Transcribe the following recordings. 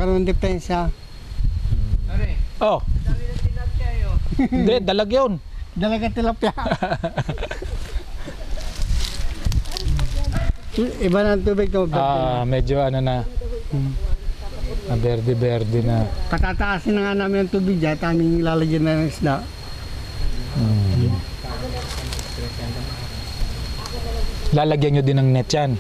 magkakaroon ng depensa. Oh. Hindi, dalag yun. Dalaga tilapia. Iba na ang tubig to. Medyo ano na. Berde-berde na. Patataasin na nga namin ang tubig dyan. Aming lalagyan na ng isda. Lalagyan nyo din ng net yan?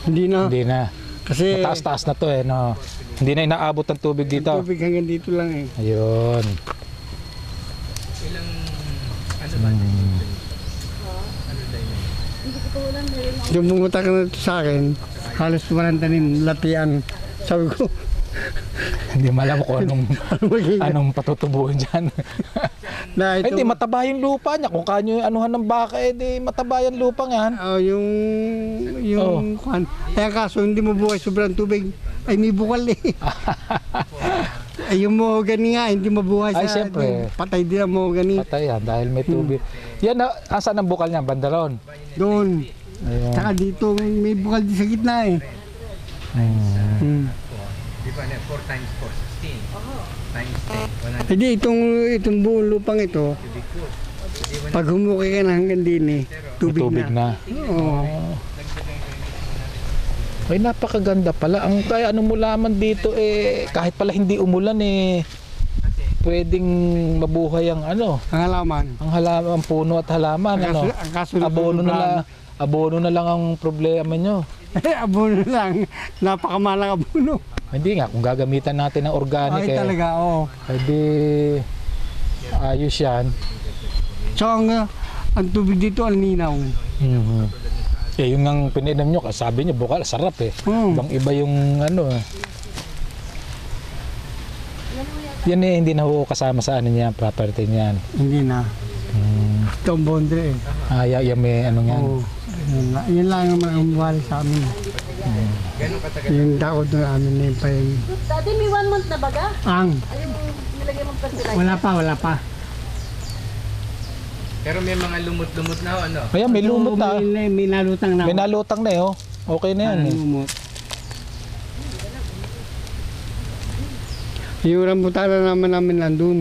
Hindi na. Hindi na. Kasi mataas-taas na to eh. No? Hindi na inaabot ang tubig dito. ang tubig hanggang dito lang eh. Ayun. Yung pumunta ka na sa akin, halos walang tanim, latian. Sabi ko, Hindi malam kung anong patutubuhin dyan. na ito, Hindi, mataba yung lupa niya. Kung kanyo yung anuhan ng baka, di mataba yung lupa yan. yung kwan. Kaya kaso hindi mo buhay sobrang tubig, ay may bukal eh. Ay yung mahogany nga, hindi mabuhay Ay, sa siyempre. patay din ang mahogany. Patay yan dahil may tubig. Yan, asan ang bukal niya? Bandaron. Doon. Ayun. Saka dito, may bukal din sa gitna eh. Di ba na 4 times 4, 16. Times 10, 100 Hindi, itong buong lupang ito, cubic foot. pag humukay ka na hanggang din eh, May tubig, tubig na. Oo. Ay, napakaganda pala. Ang kaya ano mo laman dito eh, kahit pala hindi umulan eh, pwedeng mabuhay ang ano, Ang halaman. ang halaman, ang puno at halaman. Ano? Ang kasunod Abono na lang ang problema nyo. abono lang. Napakamalang abono. Hindi nga, kung gagamitan natin ng organic Ay talaga, oo. pwede ayos yan. So ang tubig dito ang linaw. Eh, yung ang pininom nyo, sabi nyo, bukal, sarap eh. Ibang iba yung ano eh. Yan eh, hindi na ho kasama sa ano niya, property niyan. Hindi na. Ito ang boundary eh. Yan may ano yan. Oo. Yun lang naman ang buwali sa amin. Yung daod na amin na yung pa yung... Dati may 1 month na baga? Ang, Ay, nilagay mong fertilizer. wala pa. Pero may mga lumot-lumot na ho, ano? Ayan, may lumot na. May nalutang na. May nalutang na eh, oh. Okay na yan eh. Lumot. Yung rambutan na namin nandun.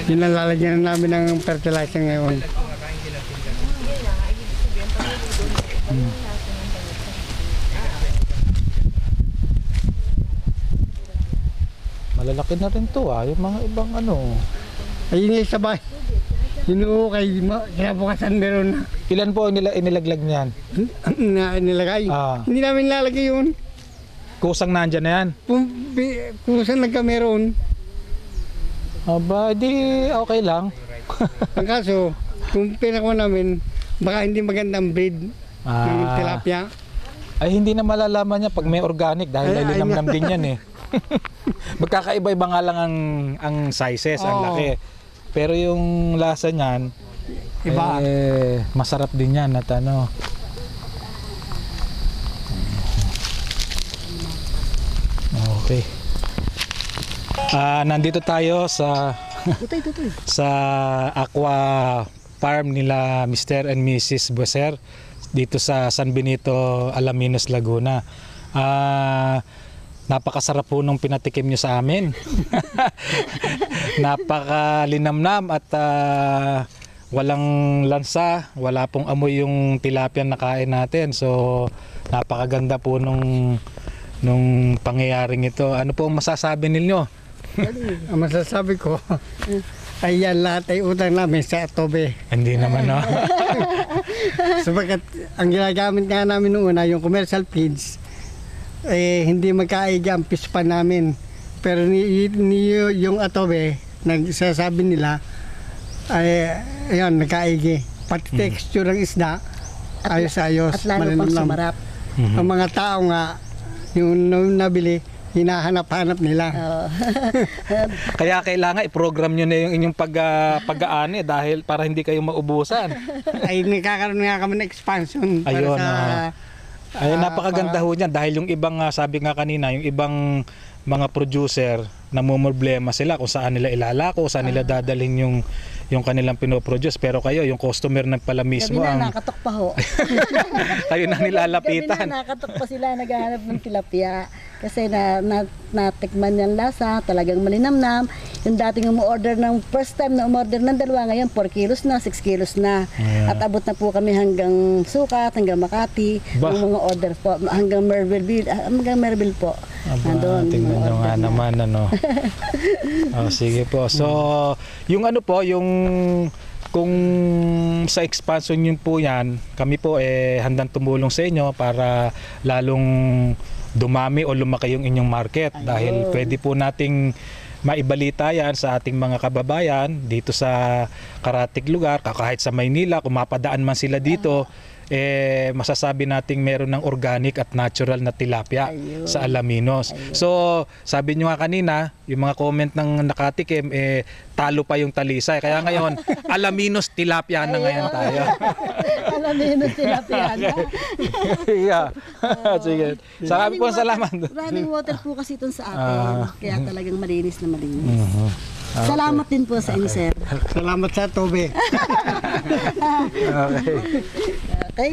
Yun ang lalagyan na namin ng fertilizer ngayon. Malalaki na rin to yung mga ibang ano. Ayun yung sabay. Hinuukay, kinabukasan meron na. Ilan po ang inilaglag niyan? Na nilagay. Hindi namin lalagay yun. Kusang nandyan na yan. Kung saan nagkameron. Aba, di okay lang. Ang kaso, kung pinakuha namin, baka hindi magandang breed ng tilapia. Ay, hindi na malalaman niya pag may organic dahil linamnam din yan eh. Magkakaiba-iba nga lang ang sizes, ang laki. Pero yung lasa niyan, Iba. masarap din yan at ano. Okay. Nandito tayo sa sa aqua farm nila Mr. and Mrs. Boser dito sa San Benito, Alaminos, Laguna. Napakasarap po nung pinatikim nyo sa amin. Napakalinamnam at walang lansa, wala pong amoy yung tilapia na kain natin. So napakaganda po nung pangyayaring ito. Ano po ang masasabi ninyo? Ang masasabi ko, ay yan lahat ay utang namin sa Atobe. Hindi naman, no? Sabagat ang ginagamit nga namin noon una, yung commercial feeds, hindi magkaiga ang pispan namin. Pero yung Atobe, nagsasabi nila, ay ayun, nagkaigi. Pati texture ng isda, ayos-ayos. At lalo pang sumarap. Ang mga tao nga, yung nabili, hinahanap-hanap nila. Kaya kailangan i-program nyo na yung inyong pag-aani dahil para hindi kayo maubusan. Ay nagkakaroon nga kami ng expansion para Ayun, sa... Ay, napakaganda ho niyan dahil yung ibang, sabi nga kanina, yung ibang mga producer, namumroblema sila kung saan nila ilalako, saan nila dadalhin yung kanilang pinoproduce. Pero kayo, yung customer na pala mismo Gabi na, ang... nakatok pa ho. kayo na nilalapitan. Gabi na, nakatok pa sila, naghahanap ng tilapia. Kasi natikman niyang lasa, talagang malinamnam. Yung dating umu-order ng first time na umorder ng dalawa, ngayon 4 kilos na, 6 kilos na. Ayan. At abot na po kami hanggang Sukat, hanggang Makati, Ba? yung mga order po, hanggang Merville po. Aba, Nandun, tingnan mga nyo nga order na. naman ano. Oh, sige po. So, yung ano po, yung kung sa expansion yun po yan, kami po handang tumulong sa inyo para lalong dumami o lumaki yung inyong market. Dahil pwede po nating maibalita yan sa ating mga kababayan dito sa karatig lugar, kahit sa Maynila, kung mapadaan man sila dito, masasabi nating meron ng organic at natural na tilapia Ayun. sa Alaminos. So, sabi nyo nga kanina, yung mga comment ng nakatikim, talo pa yung Talisay. Kaya ngayon, Alaminos tilapia na ngayon tayo. Alam mo yun, tilapia na. Yeah. Sige. Sabi po, salamat. Running water po kasi itong sa atin. Kaya talagang malinis na malinis. Mhm. Salamat din po sa inyo, sir. Salamat sa Tobe. Okay. Okay.